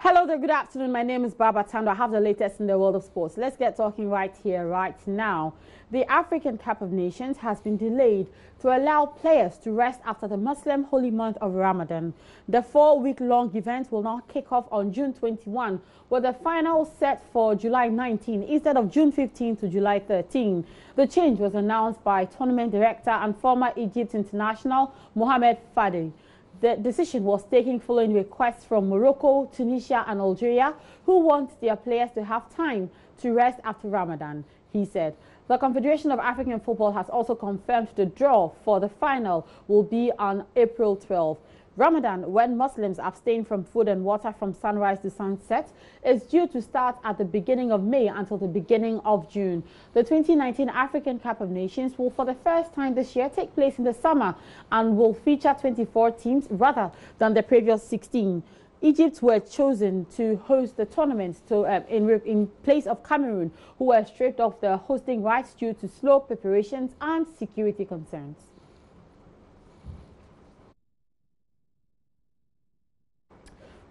Hello there, good afternoon. My name is Baba Tando. I have the latest in the world of sports. Let's get talking right here, right now. The African Cup of Nations has been delayed to allow players to rest after the Muslim holy month of Ramadan. The 4-week-long event will now kick off on June 21, with the final set for July 19 instead of June 15 to July 13. The change was announced by tournament director and former Egypt international Mohamed Fadi. The decision was taken following requests from Morocco, Tunisia and Algeria, who want their players to have time to rest after Ramadan, he said. The Confederation of African Football has also confirmed the draw for the final will be on April 12. Ramadan, when Muslims abstain from food and water from sunrise to sunset, is due to start at the beginning of May until the beginning of June. The 2019 African Cup of Nations will for the first time this year take place in the summer and will feature 24 teams rather than the previous 16. Egypt were chosen to host the tournament in place of Cameroon, who were stripped of their hosting rights due to slow preparations and security concerns.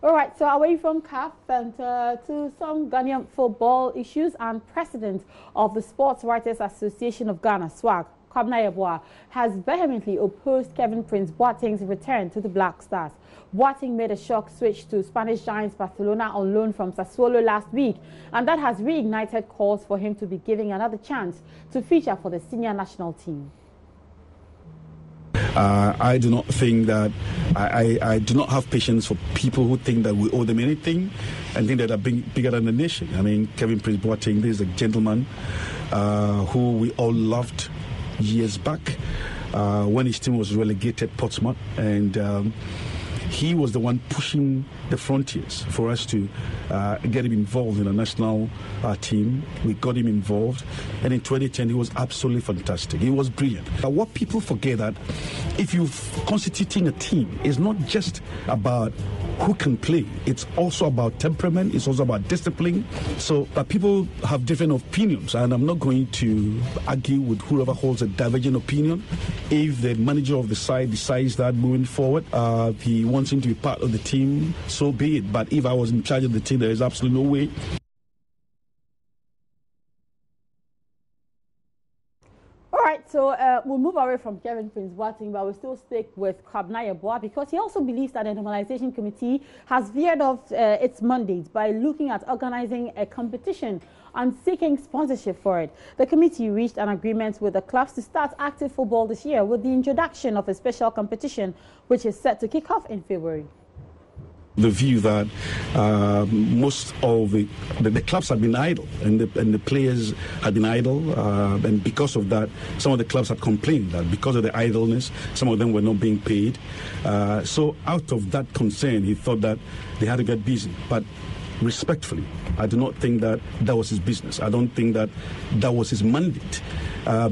All right, so away from CAF and to some Ghanaian football issues, and president of the Sports Writers Association of Ghana, SWAG, Kwabena Yeboah, has vehemently opposed Kevin Prince Boateng's return to the Black Stars. Boateng made a shock switch to Spanish giants Barcelona on loan from Sassuolo last week, and that has reignited calls for him to be given another chance to feature for the senior national team. I do not think that I do not have patience for people who think that we owe them anything and think that they're bigger than the nation. I mean, Kevin Prince Boateng, this is a gentleman who we all loved years back when his team was relegated Portsmouth, and he was the one pushing the frontiers for us to get him involved in the national team. We got him involved, and in 2010 he was absolutely fantastic. He was brilliant. But what people forget that if you're constituting a team, it's not just about who can play. It's also about temperament. It's also about discipline. So people have different opinions, and I'm not going to argue with whoever holds a divergent opinion. If the manager of the side decides that moving forward, he wants him to be part of the team, so be it. But if I was in charge of the team, there is absolutely no way. So we'll move away from Kevin Prince Boateng, but we'll still stick with Kwabena Yeboah because he also believes that the Normalization Committee has veered off its mandate by looking at organizing a competition and seeking sponsorship for it. The committee reached an agreement with the clubs to start active football this year with the introduction of a special competition, which is set to kick off in February. The view that most of the clubs have been idle and the players have been idle, and because of that, some of the clubs have complained that because of the idleness, some of them were not being paid. So out of that concern, he thought that they had to get busy. But respectfully, I do not think that that was his business. I don't think that that was his mandate,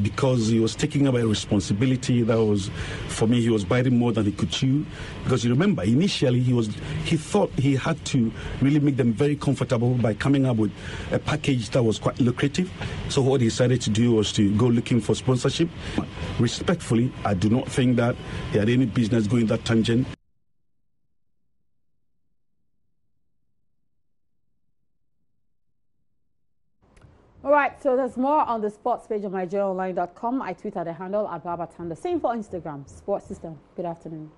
because he was taking up a responsibility that was, for me, he was biting more than he could chew. Because you remember, initially he thought he had to really make them very comfortable by coming up with a package that was quite lucrative. So what he decided to do was to go looking for sponsorship. Respectfully, I do not think that he had any business going that tangent. All right, so there's more on the sports page of myjournalonline.com. I tweet at the handle at Baba Tando. Same for Instagram, Sports System. Good afternoon.